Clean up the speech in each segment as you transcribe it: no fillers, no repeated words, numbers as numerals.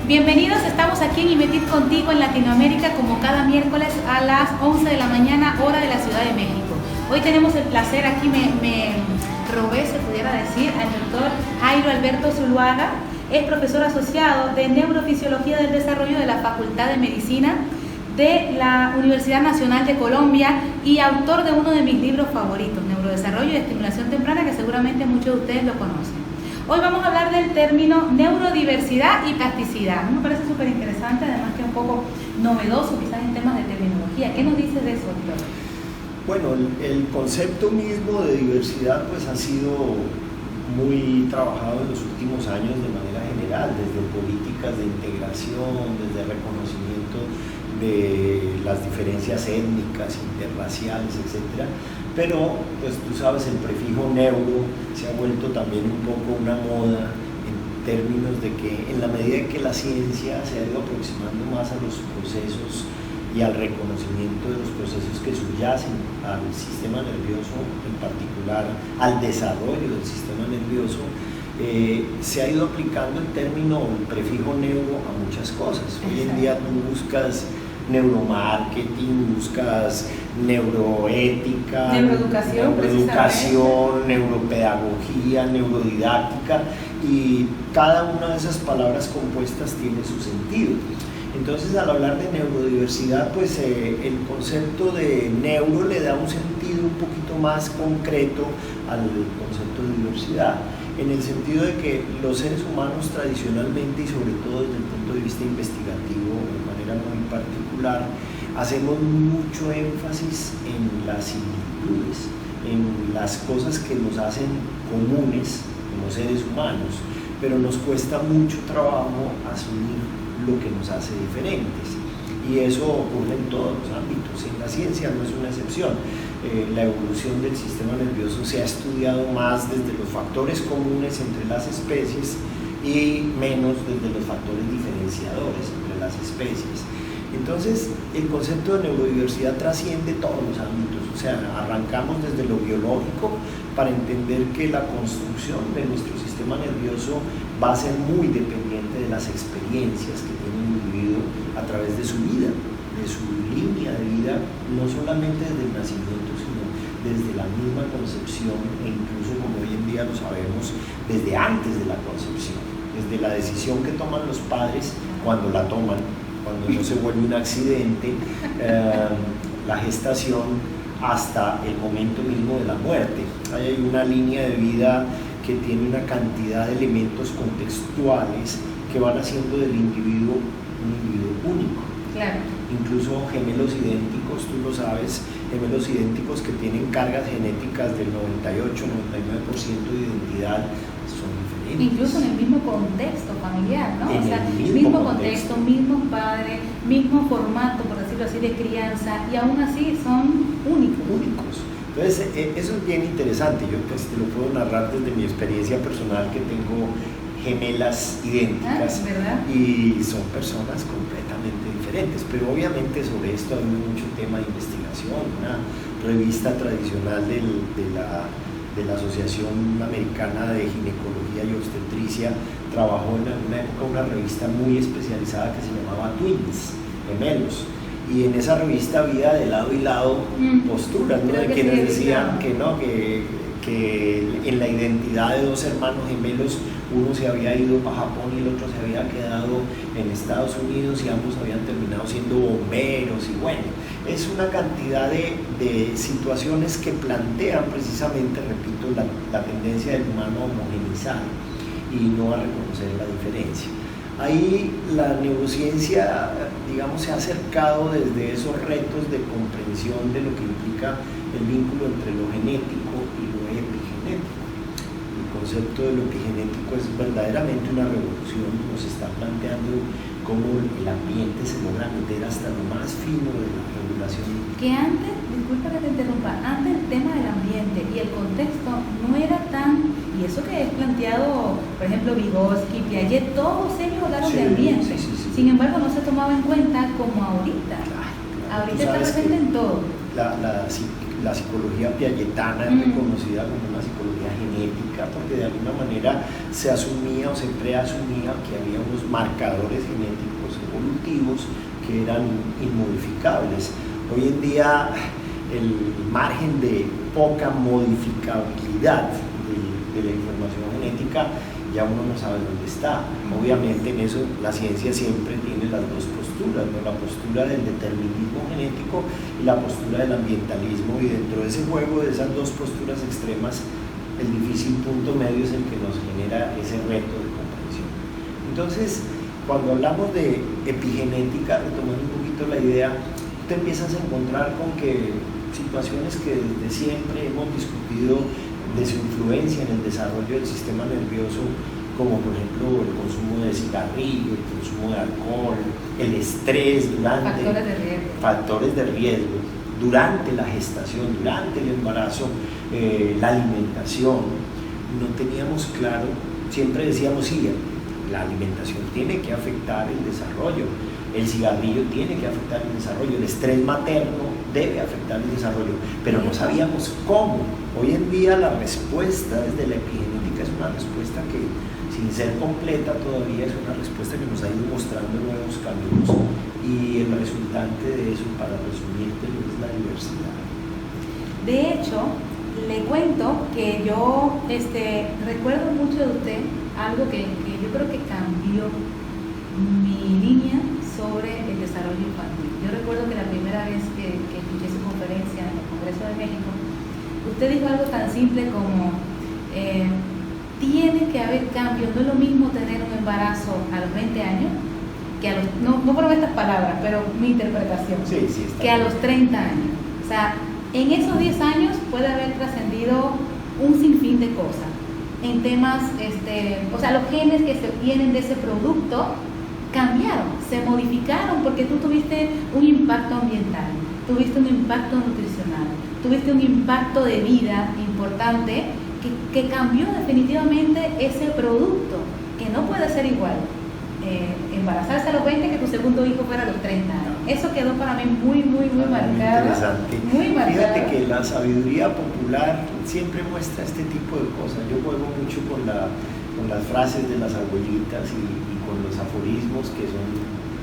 Bienvenidos, estamos aquí en IMETIT Contigo en Latinoamérica como cada miércoles a las 11 de la mañana, hora de la Ciudad de México. Hoy tenemos el placer, aquí me robé, se pudiera decir, al doctor Jairo Alberto Zuluaga. Es profesor asociado de Neurofisiología del Desarrollo de la Facultad de Medicina de la Universidad Nacional de Colombia y autor de uno de mis libros favoritos, Neurodesarrollo y Estimulación Temprana, que seguramente muchos de ustedes lo conocen. Hoy vamos a hablar del término neurodiversidad y plasticidad. A mí me parece súper interesante, además que es un poco novedoso quizás en temas de terminología. ¿Qué nos dice de eso, doctor? Bueno, el concepto mismo de diversidad pues ha sido muy trabajado en los últimos años de manera general, desde políticas de integración, desde reconocimiento de las diferencias étnicas, interraciales, etc. Pero, pues tú sabes, el prefijo neuro se ha vuelto también un poco una moda en términos de que en la medida en que la ciencia se ha ido aproximando más a los procesos y al reconocimiento de los procesos que subyacen al sistema nervioso, en particular al desarrollo del sistema nervioso, se ha ido aplicando el término, el prefijo neuro a muchas cosas. Hoy en día tú buscas neuromarketing, buscas neuroética, neuroeducación, neuropedagogía, neurodidáctica, y cada una de esas palabras compuestas tiene su sentido. Entonces, al hablar de neurodiversidad, pues el concepto de neuro le da un sentido un poquito más concreto al concepto de diversidad, en el sentido de que los seres humanos tradicionalmente, y sobre todo desde el punto de vista investigativo de manera muy particular, hacemos mucho énfasis en las similitudes, en las cosas que nos hacen comunes como seres humanos, pero nos cuesta mucho trabajo asumir lo que nos hace diferentes, y eso ocurre en todos los ámbitos. En la ciencia no es una excepción. La evolución del sistema nervioso se ha estudiado más desde los factores comunes entre las especies y menos desde los factores diferenciadores entre las especies. Entonces, el concepto de neurodiversidad trasciende todos los ámbitos, o sea, arrancamos desde lo biológico para entender que la construcción de nuestro sistema nervioso va a ser muy dependiente de las experiencias que tiene el individuo a través de su vida, de su línea de vida, no solamente desde el nacimiento, sino desde la misma concepción, e incluso, como hoy en día lo sabemos, desde antes de la concepción, desde la decisión que toman los padres cuando la toman, cuando no se vuelve un accidente, la gestación, hasta el momento mismo de la muerte. Hay una línea de vida que tiene una cantidad de elementos contextuales que van haciendo del individuo un individuo único. Claro. Incluso gemelos idénticos, tú lo sabes, gemelos idénticos que tienen cargas genéticas del 98-99% de identidad son diferentes. Incluso en el mismo contexto familiar, ¿no? En o sea, el mismo contexto, mismos padres, mismo formato, por decirlo así, de crianza, y aún así son únicos. Entonces, eso es bien interesante. Yo pues te lo puedo narrar desde mi experiencia personal, que tengo gemelas idénticas, ¿verdad? Y son personas completamente diferentes, pero obviamente sobre esto hay mucho tema de investigación. Una revista tradicional de la Asociación Americana de Ginecología y Obstetricia trabajó en una época una revista muy especializada que se llamaba Twins, gemelos, y en esa revista había de lado y lado posturas, ¿no? De quienes decían que no, que en la identidad de dos hermanos gemelos uno se había ido para Japón y el otro se había quedado en Estados Unidos, y ambos habían terminado siendo bomberos, y bueno, es una cantidad de situaciones que plantean precisamente, repito, la tendencia del humano a homogeneizar y no a reconocer la diferencia. Ahí la neurociencia, digamos, se ha acercado desde esos retos de comprensión de lo que implica el vínculo entre lo genético y lo epigenético. El concepto de lo epigenético es verdaderamente una revolución. Nos está planteando cómo el ambiente se logra meter hasta lo más fino de la regulación. Que antes, disculpa que te interrumpa, antes el tema del ambiente y el contexto no era tan, y eso que es planteado, por ejemplo, Vygotsky, Piaget, todos ellos hablaron de ambiente. Sí. Sin embargo, no se tomaba en cuenta como ahorita. Claro. Ahorita está presente en todo. La psicología piagetana es reconocida como una psicología genética, porque de alguna manera se asumía o se preasumía que había unos marcadores genéticos evolutivos que eran inmodificables. Hoy en día el margen de poca modificabilidad de la información genética ya uno no sabe dónde está. Obviamente en eso la ciencia siempre tiene las dos posturas, ¿no? La postura del determinismo genético y la postura del ambientalismo, y dentro de ese juego de esas dos posturas extremas el difícil punto medio es el que nos genera ese reto de comprensión. Entonces, cuando hablamos de epigenética, retomando un poquito la idea, te empiezas a encontrar con que situaciones que desde siempre hemos discutido de su influencia en el desarrollo del sistema nervioso, como por ejemplo el consumo de cigarrillo, el consumo de alcohol, el estrés durante factores de riesgo durante la gestación, durante el embarazo, la alimentación. No teníamos claro, siempre decíamos sí, la alimentación tiene que afectar el desarrollo, el cigarrillo tiene que afectar el desarrollo, el estrés materno debe afectar el desarrollo, pero no sabíamos cómo. Hoy en día la respuesta desde la epigenética es una respuesta que, sin ser completa todavía, es una respuesta que nos ha ido mostrando nuevos caminos, y el resultante de eso, para resumírtelo, es la diversidad. De hecho, le cuento que yo recuerdo mucho de usted algo que yo creo que cambió mi línea sobre el desarrollo infantil. Yo recuerdo que la primera vez que escuché su conferencia en el Congreso de México, usted dijo algo tan simple como tiene que haber cambios. No es lo mismo tener un embarazo a los 20 años que a los, no fueron estas palabras, pero mi interpretación, que a los 30 años. O sea, en esos 10 años puede haber trascendido un sinfín de cosas en temas, o sea, los genes que se obtienen de ese producto cambiaron, se modificaron, porque tú tuviste un impacto ambiental, tuviste un impacto nutricional, tuviste un impacto de vida importante que cambió definitivamente ese producto, que no puede ser igual embarazarse a los 20 que tu segundo hijo fuera a los 30 años. Eso quedó para mí muy marcado. Interesante. Muy marcado. Fíjate que la sabiduría popular siempre muestra este tipo de cosas. Yo juego mucho con las frases de las abuelitas y con los aforismos que son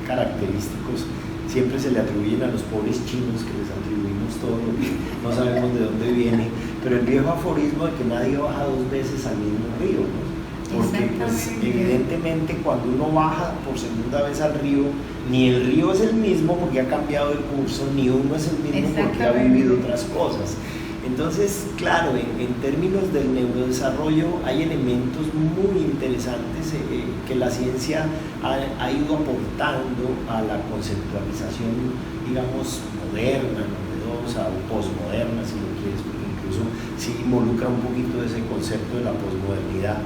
característicos. Siempre se le atribuyen a los pobres chinos, que les atribuimos todo lo que no sabemos de dónde viene, pero el viejo aforismo de que nadie baja 2 veces al mismo río, ¿no? Porque pues, evidentemente cuando uno baja por segunda vez al río, ni el río es el mismo porque ha cambiado el curso, ni uno es el mismo porque ha vivido otras cosas. Entonces, claro, en términos del neurodesarrollo hay elementos muy interesantes que la ciencia ha ido aportando a la conceptualización, digamos, moderna, novedosa o posmoderna, si lo quieres, porque incluso sí involucra un poquito de ese concepto de la posmodernidad.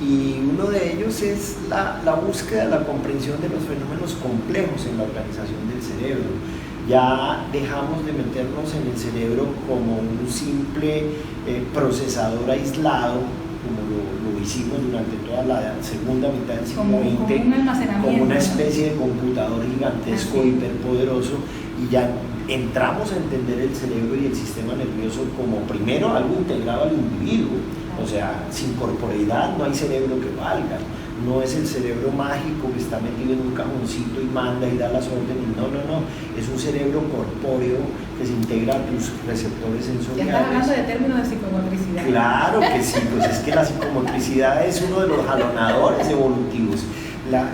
Y uno de ellos es la búsqueda de la comprensión de los fenómenos complejos en la organización del cerebro. Ya dejamos de meternos en el cerebro como un simple procesador aislado, como lo hicimos durante toda la segunda mitad del siglo XX, como una especie de computador gigantesco, hiperpoderoso, y ya entramos a entender el cerebro y el sistema nervioso como primero algo integrado al individuo. O sea, sin corporeidad no hay cerebro que valga. No es el cerebro mágico que está metido en un cajoncito y manda y da las órdenes. No. Es un cerebro corpóreo que se integra a tus receptores sensoriales. Ya estás hablando de términos de psicomotricidad. Claro que sí, pues es que la psicomotricidad es uno de los jalonadores evolutivos.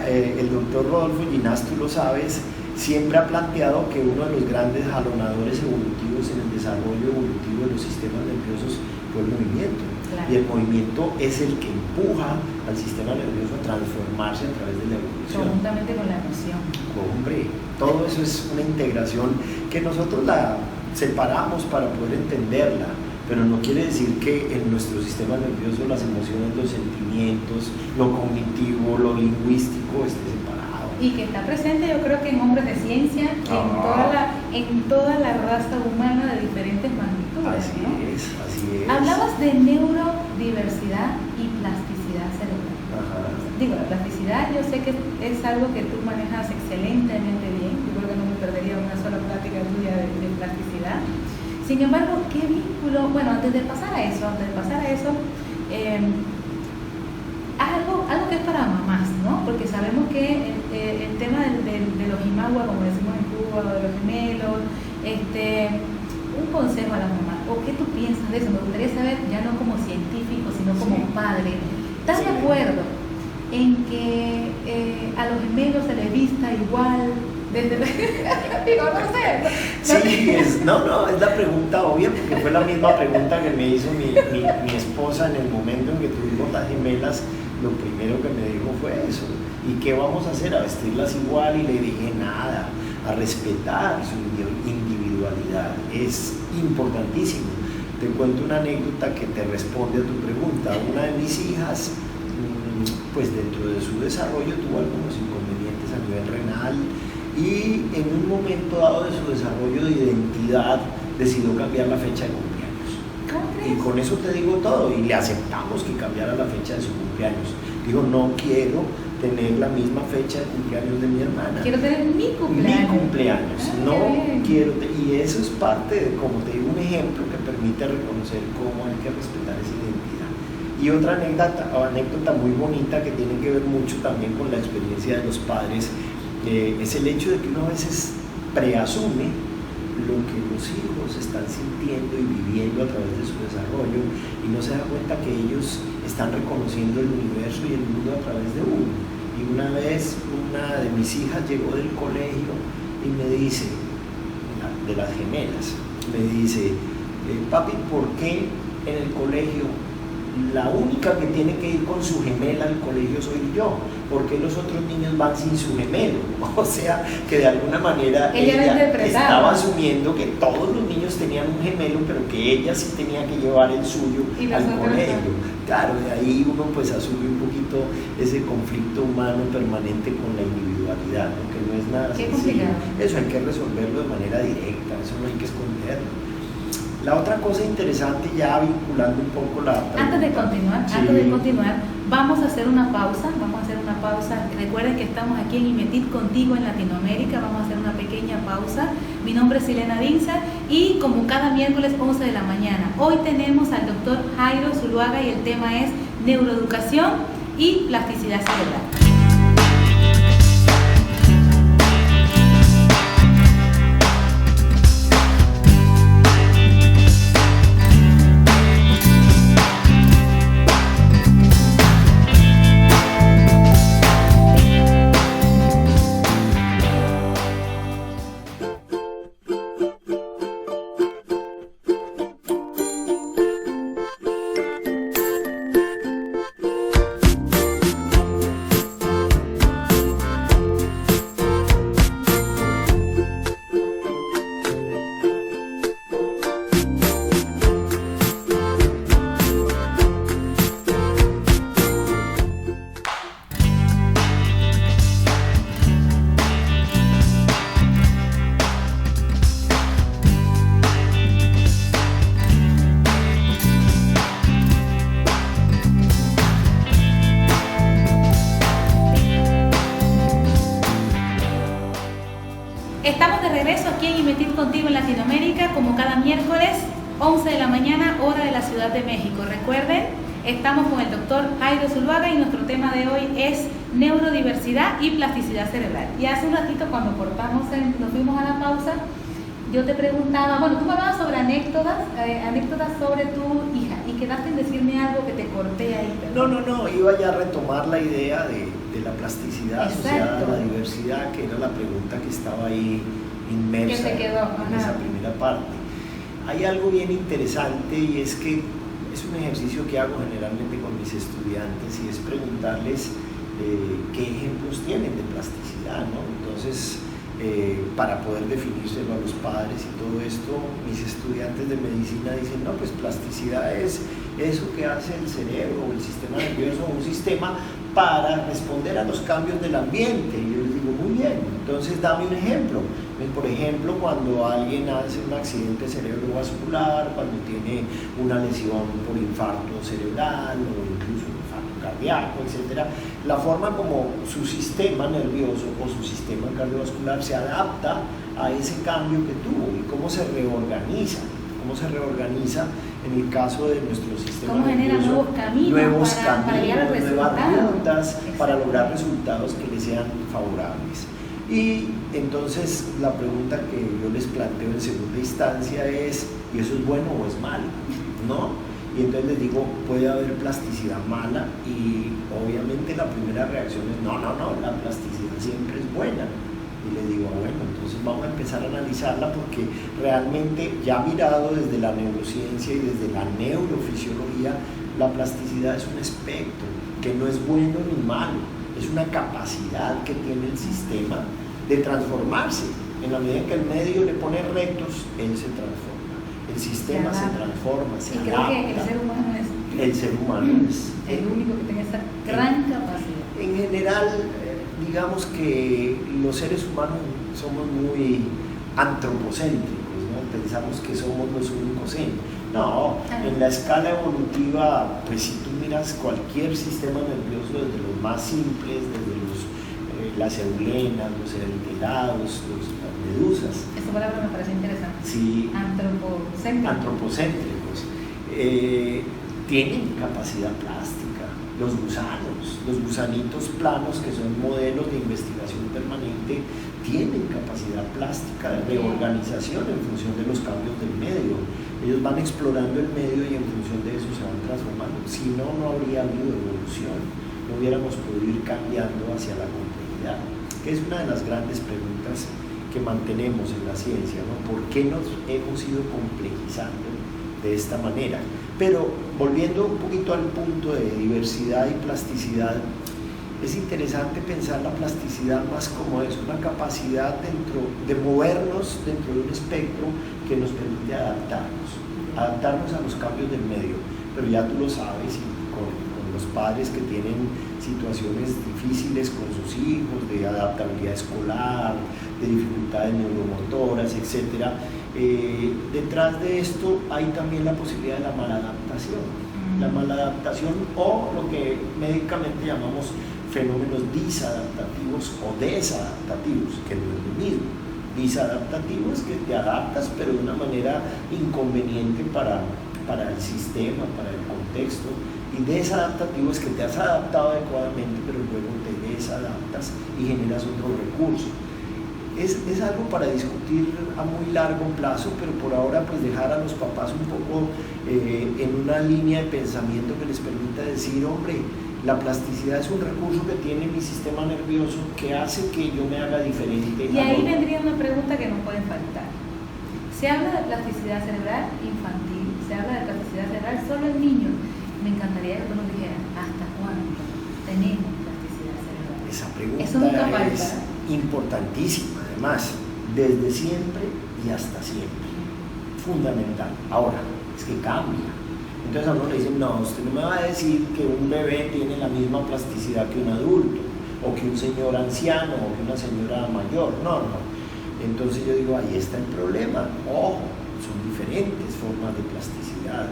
El doctor Rodolfo Ginás, tú lo sabes, siempre ha planteado que uno de los grandes jalonadores evolutivos en el desarrollo evolutivo de los sistemas nerviosos fue el movimiento. Claro. Y el movimiento es el que empuja al sistema nervioso a transformarse a través de la evolución. Conjuntamente con la emoción. Hombre, todo eso es una integración que nosotros la separamos para poder entenderla, pero no quiere decir que en nuestro sistema nervioso las emociones, los sentimientos, lo cognitivo, lo lingüístico esté separado. Y que está presente, yo creo que en hombres de ciencia, en toda la raza humana de diferentes magnitudes. Así es. Hablabas de neurodiversidad y plasticidad cerebral. Ajá. Digo, la plasticidad yo sé que es algo que tú manejas excelentemente bien. Yo creo que no me perdería una sola plática tuya de plasticidad. Sin embargo, ¿qué vínculo? Bueno, antes de pasar a eso, algo que es para mamás, ¿no? Porque sabemos que el tema de los imagua, como decimos en Cuba, de los gemelos, un consejo a las mamás, o qué tú piensas de eso, me gustaría saber, ya no como científico, sino como padre. ¿Estás de acuerdo en que a los gemelos se les vista igual desde digo, no sé? Sí, no, es la pregunta obvia, porque fue la misma pregunta que me hizo mi esposa en el momento en que tuvimos las gemelas. Lo primero que me dijo fue eso. ¿Y qué vamos a hacer? ¿A vestirlas igual? Y le dije nada, a respetar su individualidad. Es importantísimo. Te cuento una anécdota que te responde a tu pregunta. Una de mis hijas, pues dentro de su desarrollo tuvo algunos inconvenientes a nivel renal y en un momento dado de su desarrollo de identidad decidió cambiar la fecha de cumpleaños. Y con eso te digo todo, y le aceptamos que cambiara la fecha de su cumpleaños. Digo, no quiero tener la misma fecha de cumpleaños de mi hermana. Quiero tener mi cumpleaños. Mi cumpleaños. No quiero, y eso es parte de, como te digo, un ejemplo que permite reconocer cómo hay que respetar esa identidad. Y otra anécdota muy bonita que tiene que ver mucho también con la experiencia de los padres, es el hecho de que uno a veces preasume lo que los hijos están sintiendo y viviendo a través de su desarrollo y no se da cuenta que ellos están reconociendo el universo y el mundo a través de uno. Y una vez una de mis hijas llegó del colegio y me dice, de las gemelas, me dice, papi, ¿por qué en el colegio la única que tiene que ir con su gemela al colegio soy yo? ¿Por qué los otros niños van sin su gemelo? O sea, que de alguna manera ella estaba asumiendo que todos los niños tenían un gemelo, pero que ella sí tenía que llevar el suyo al colegio. Claro, de ahí uno pues asume un poquito ese conflicto humano permanente con la individualidad, ¿no? Que no es nada sencillo. Eso hay que resolverlo de manera directa, eso no hay que esconderlo. La otra cosa interesante, ya vinculando un poco la pregunta, antes de continuar, vamos a hacer una pausa. Recuerden que estamos aquí en IMETIT contigo en Latinoamérica. Vamos a hacer una pequeña pausa. Mi nombre es Silena Dinza y como cada miércoles 11 de la mañana, hoy tenemos al doctor Jairo Zuluaga y el tema es neuroeducación y plasticidad cerebral. Estamos de regreso aquí en IMETIT contigo en Latinoamérica, como cada miércoles, 11 de la mañana, hora de la Ciudad de México. Recuerden, estamos con el doctor Jairo Zuluaga y nuestro tema de hoy es neurodiversidad y plasticidad cerebral. Y hace un ratito cuando nos fuimos a la pausa, yo te preguntaba, bueno, tú me hablabas sobre anécdotas sobre tu hija y quedaste en decirme algo que te corté ahí. No, iba ya a retomar la idea de la plasticidad asociada a la diversidad, que era la pregunta que estaba ahí inmersa en esa primera parte. Hay algo bien interesante y es que es un ejercicio que hago generalmente con mis estudiantes y es preguntarles qué ejemplos tienen de plasticidad, ¿no? Entonces, para poder definírselo a los padres y todo esto, mis estudiantes de medicina dicen, no, pues plasticidad es eso que hace el cerebro o el sistema nervioso, un sistema para responder a los cambios del ambiente. Y yo les digo, muy bien, entonces dame un ejemplo. Por ejemplo, cuando alguien hace un accidente cerebrovascular, cuando tiene una lesión por infarto cerebral o incluso un infarto cardíaco, etc., la forma como su sistema nervioso o su sistema cardiovascular se adapta a ese cambio que tuvo y cómo se reorganiza en el caso de nuestro sistema ¿Cómo genera nervioso, nuevos caminos para llegar al nuevas resultado? rutas, para Exacto. lograr resultados que les sean favorables. Y entonces la pregunta que yo les planteo en segunda instancia es, ¿y eso es bueno o es malo? ¿No? Y entonces les digo, puede haber plasticidad mala, y obviamente la primera reacción es, no, la plasticidad siempre es buena. Y les digo, bueno, entonces vamos a empezar a analizarla, porque realmente ya mirado desde la neurociencia y desde la neurofisiología, la plasticidad es un espectro que no es bueno ni malo, es una capacidad que tiene el sistema de transformarse. En la medida en que el medio le pone retos, él se transforma, el sistema se transforma, se y adapta. creo que el ser humano es El ser humano es el único que tiene esa gran capacidad. En general, digamos que los seres humanos somos muy antropocéntricos, ¿no? Pensamos que somos los únicos No, en la escala evolutiva, pues si tú miras cualquier sistema nervioso, desde los más simples, desde las eulenas, los eritelados, las medusas. Esa palabra me parece interesante. Sí, Antropocéntricos. Tienen capacidad plástica. Los gusanitos planos, que son modelos de investigación permanente, tienen capacidad plástica de reorganización en función de los cambios del medio. Ellos van explorando el medio y en función de eso se van transformando. Si no, no habría habido evolución, no hubiéramos podido ir cambiando hacia la complejidad, que es una de las grandes preguntas que mantenemos en la ciencia, ¿no? ¿Por qué nos hemos ido complejizando de esta manera? Pero volviendo un poquito al punto de diversidad y plasticidad, es interesante pensar la plasticidad más como es una capacidad de movernos dentro de un espectro que nos permite adaptarnos a los cambios del medio. Pero ya tú lo sabes, y con los padres que tienen situaciones difíciles con sus hijos, de adaptabilidad escolar, de dificultades neuromotoras, etc. Detrás de esto hay también la posibilidad de la maladaptación. La maladaptación, o lo que médicamente llamamos fenómenos disadaptativos o desadaptativos, que no es lo mismo. Disadaptativo es que te adaptas, pero de una manera inconveniente para el sistema, para el contexto. Y desadaptativo es que te has adaptado adecuadamente, pero luego te desadaptas y generas otro recurso. Es algo para discutir a muy largo plazo, pero por ahora pues dejar a los papás un poco en una línea de pensamiento que les permita decir, hombre, la plasticidad es un recurso que tiene mi sistema nervioso que hace que yo me haga diferente. Y ahí vendría una pregunta que no puede faltar. Se habla de plasticidad cerebral infantil, se habla de plasticidad cerebral solo en niños. Me encantaría que tú nos dijeras, ¿hasta cuándo tenemos plasticidad cerebral? Esa pregunta Eso nunca falta. es importantísima, además, desde siempre y hasta siempre. Fundamental. Ahora, es que cambia. Entonces a uno le dicen, no, usted no me va a decir que un bebé tiene la misma plasticidad que un adulto, o que un señor anciano, o que una señora mayor. No. Entonces yo digo, ahí está el problema. Ojo, son diferentes formas de plasticidad.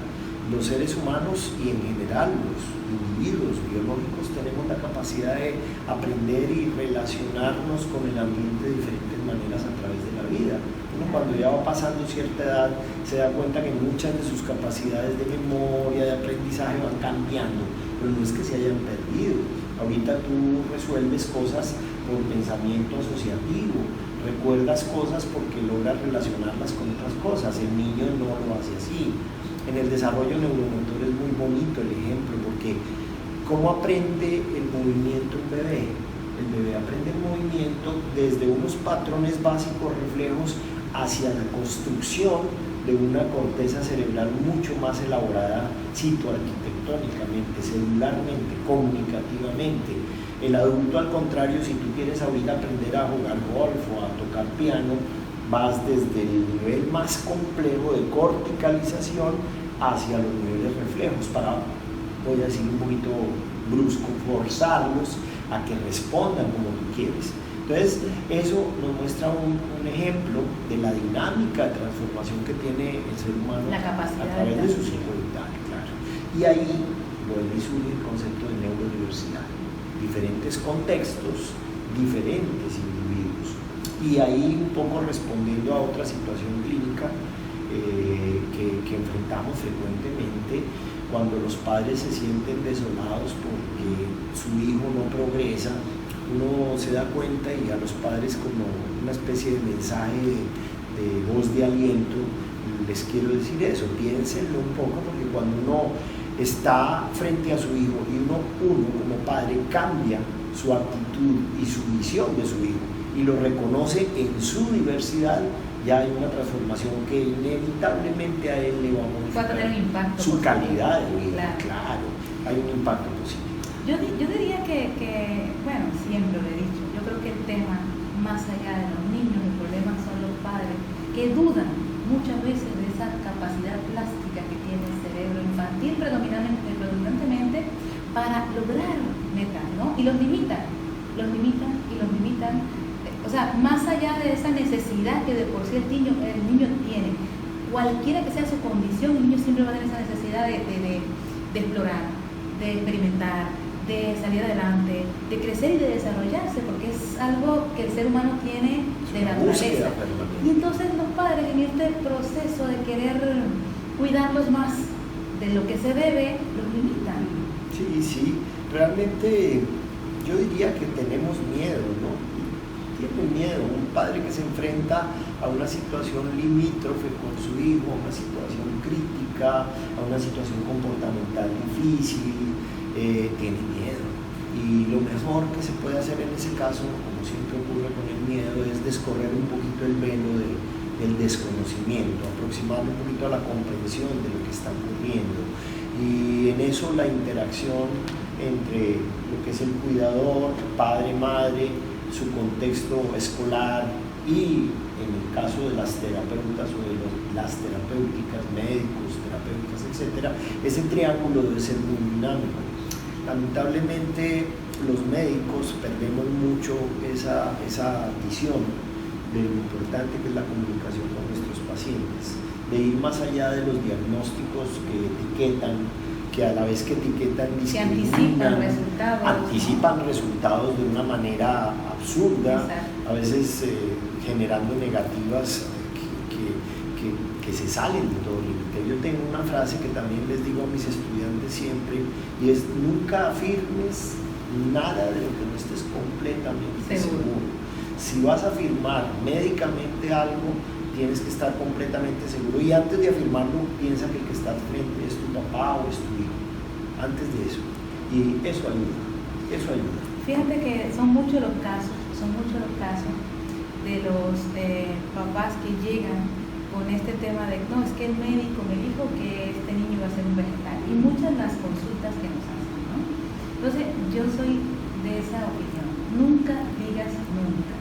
Los seres humanos y en general los individuos biológicos tenemos la capacidad de aprender y relacionarnos con el ambiente de diferentes maneras a través de la vida. Uno cuando ya va pasando cierta edad se da cuenta que muchas de sus capacidades de memoria, de aprendizaje van cambiando, pero no es que se hayan perdido. Ahorita tú resuelves cosas por pensamiento asociativo, recuerdas cosas porque logras relacionarlas con otras cosas. El niño no lo hace así. En el desarrollo neuromotor es muy bonito el ejemplo, porque ¿cómo aprende el movimiento un bebé? El bebé aprende el movimiento desde unos patrones básicos reflejos hacia la construcción de una corteza cerebral mucho más elaborada citoarquitectónicamente, celularmente, comunicativamente. El adulto, al contrario, si tú quieres ahorita aprender a jugar golf o a tocar piano, vas desde el nivel más complejo de corticalización hacia los niveles reflejos para, voy a decir un poquito brusco, forzarlos a que respondan como tú quieres. Entonces, eso nos muestra un ejemplo de la dinámica de transformación que tiene el ser humano a través de su singularidad, claro. Y ahí vuelve y surge el concepto de neurodiversidad. Diferentes contextos, diferentes individuos. Y ahí, un poco respondiendo a otra situación clínica, que enfrentamos frecuentemente cuando los padres se sienten desolados porque su hijo no progresa. Uno se da cuenta y a los padres, como una especie de mensaje de voz de aliento, les quiero decir eso: piénsenlo un poco, porque cuando uno está frente a su hijo y uno como padre cambia su actitud y su visión de su hijo y lo reconoce en su diversidad, ya hay una transformación que inevitablemente a él le va a modificar su calidad de vida. Claro, hay un impacto positivo. Yo diría que, bueno, siempre lo he dicho, yo creo que el tema, más allá de los niños, el problema son los padres, que dudan muchas veces de esa capacidad plástica que tiene el cerebro infantil predominantemente para lograr metas, ¿no? Y los limitan. O sea, más allá de esa necesidad que de por sí el niño tiene, cualquiera que sea su condición, el niño siempre va a tener esa necesidad de explorar, de experimentar, de salir adelante, de crecer y de desarrollarse, porque es algo que el ser humano tiene de naturaleza. Y entonces los padres, en este proceso de querer cuidarlos más de lo que se debe, los limitan. Sí, realmente yo diría que tenemos miedo, ¿no? Tienen miedo. Un padre que se enfrenta a una situación limítrofe con su hijo, a una situación crítica, a una situación comportamental difícil, tiene miedo. Y lo mejor que se puede hacer en ese caso, como siempre ocurre con el miedo, es descorrer un poquito el velo del desconocimiento, aproximar un poquito a la comprensión de lo que está ocurriendo. Y en eso la interacción entre lo que es el cuidador, padre, madre, su contexto escolar y, en el caso de las terapeutas o de las terapéuticas, médicos, terapeutas, etc., ese triángulo debe ser muy dinámico. Lamentablemente los médicos perdemos mucho esa visión de lo importante que es la comunicación con nuestros pacientes, de ir más allá de los diagnósticos que etiquetan, que a la vez que etiquetan discriminan, anticipan resultados de una manera absurda. Exacto. A veces generando negativas que se salen de todo límite. Yo tengo una frase que también les digo a mis estudiantes siempre, y es: nunca afirmes nada de lo que no estés completamente seguro. Si vas a afirmar médicamente algo, tienes que estar completamente seguro, y antes de afirmarlo, piensa que el que está al frente es tu papá o es tu hijo, antes de eso, y eso ayuda. Fíjate que son muchos los casos de los papás que llegan con este tema de: no, es que el médico me dijo que este niño va a ser un vegetal, y muchas las consultas que nos hacen, ¿no? Entonces yo soy de esa opinión: nunca digas nunca,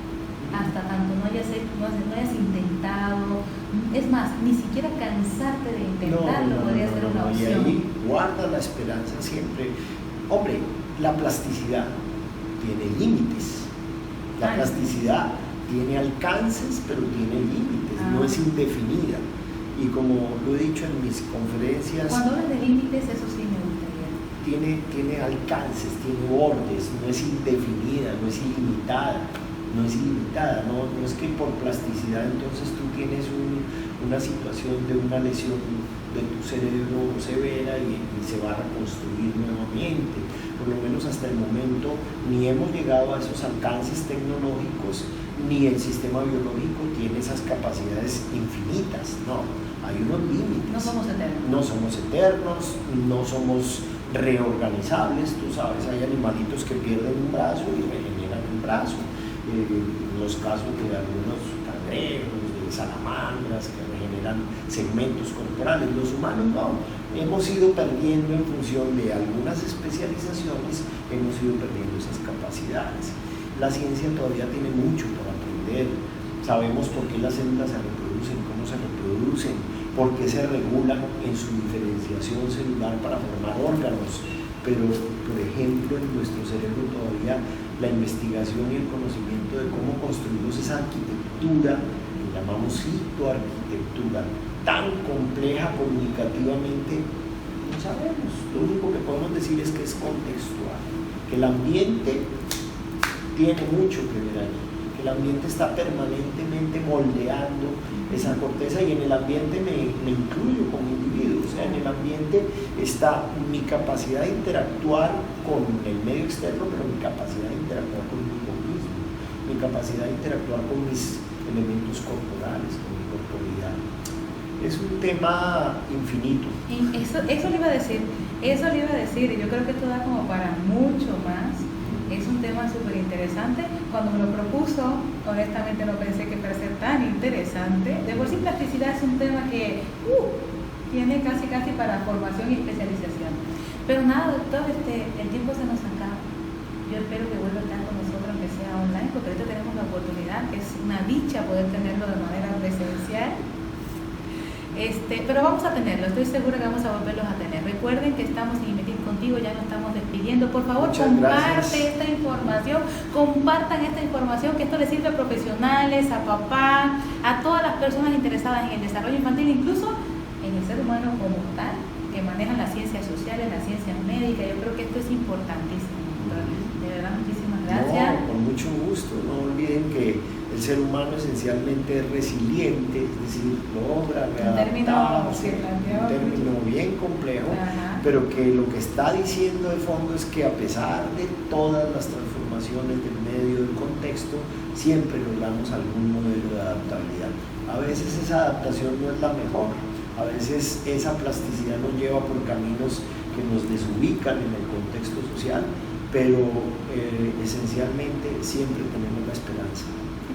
hasta tanto no hayas intentado. Es más, ni siquiera cansarte de intentarlo podría ser una opción. Y ahí guarda la esperanza siempre. Hombre, la plasticidad tiene límites. La plasticidad tiene alcances, pero tiene límites, no es indefinida. Y como lo he dicho en mis conferencias, cuando hablas de límites, eso sí me gustaría. Tiene alcances, tiene bordes, no es indefinida, no es ilimitada. No es que por plasticidad entonces tú tienes una situación de una lesión de tu cerebro severa y se va a reconstruir nuevamente. Por lo menos hasta el momento ni hemos llegado a esos alcances tecnológicos, ni el sistema biológico tiene esas capacidades infinitas. No, hay unos límites. No somos eternos, no somos reorganizables. Tú sabes, hay animalitos que pierden un brazo y regeneran un brazo. Los casos de algunos cangrejos, de salamandras que regeneran segmentos corporales. Los humanos no, hemos ido perdiendo en función de algunas especializaciones, hemos ido perdiendo esas capacidades. La ciencia todavía tiene mucho por aprender. Sabemos por qué las células se reproducen, cómo se reproducen, por qué se regulan en su diferenciación celular para formar órganos, pero por ejemplo en nuestro cerebro todavía la investigación y el conocimiento de cómo construimos esa arquitectura, que llamamos citoarquitectura, tan compleja comunicativamente, no sabemos. Lo único que podemos decir es que es contextual, que el ambiente tiene mucho que ver ahí, que el el ambiente está permanentemente moldeando esa corteza, y en el ambiente me incluyo como individuo. O sea, en el ambiente está mi capacidad de interactuar con el medio externo, pero mi capacidad de interactuar conmigo mismo, mi capacidad de interactuar con mis elementos corporales, con mi corporalidad. Es un tema infinito. Y eso le iba a decir, y yo creo que esto da como para mucho más. Es un tema súper interesante. Cuando me lo propuso, honestamente no pensé que fuera a ser tan interesante. De por sí, plasticidad es un tema que tiene casi para formación y especialización. Pero nada, doctor, el tiempo se nos acaba. Yo espero que vuelva a estar con nosotros, aunque sea online, porque ahorita tenemos la oportunidad, que es una dicha poder tenerlo de manera presencial. Pero vamos a tenerlo, estoy segura que vamos a volverlos a tener. Recuerden que estamos en Imetit Contigo, ya nos estamos despidiendo. Por favor, compartan esta información, que esto le sirve a profesionales, a papá, a todas las personas interesadas en el desarrollo infantil, incluso en el ser humano como tal, que manejan las ciencias sociales, las ciencias médicas. Yo creo que esto es importantísimo. De verdad, muchísimas gracias. No, con mucho gusto. No olviden que el ser humano esencialmente es resiliente, es decir, logra readaptarse, un término bien complejo, pero que lo que está diciendo de fondo es que a pesar de todas las transformaciones del medio, del contexto, siempre logramos algún modelo de adaptabilidad. A veces esa adaptación no es la mejor, a veces esa plasticidad nos lleva por caminos que nos desubican en el contexto social, pero esencialmente siempre tenemos la esperanza.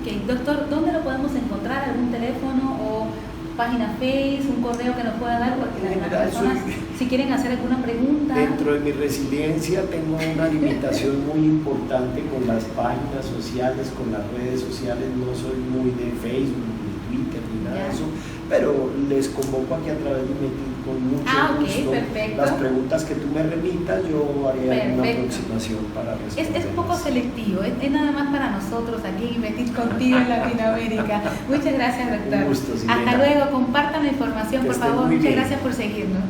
Okay. Doctor, ¿dónde lo podemos encontrar? ¿Algún teléfono o página Facebook, un correo que nos pueda dar? Porque las personas, si quieren hacer alguna pregunta. Dentro de mi resiliencia tengo una limitación muy importante con las páginas sociales, con las redes sociales. No soy muy de Facebook, ni Twitter, ni nada de eso, pero les convoco aquí a través de Imetit con mucho gusto. Perfecto. Las preguntas que tú me remitas, yo haré una aproximación para responder. Es un poco selectivo, es nada más para nosotros aquí en Imetit Contigo en Latinoamérica. Muchas gracias, doctor. Un gusto, hasta luego, compartan la información, por favor. Muchas gracias por seguirnos.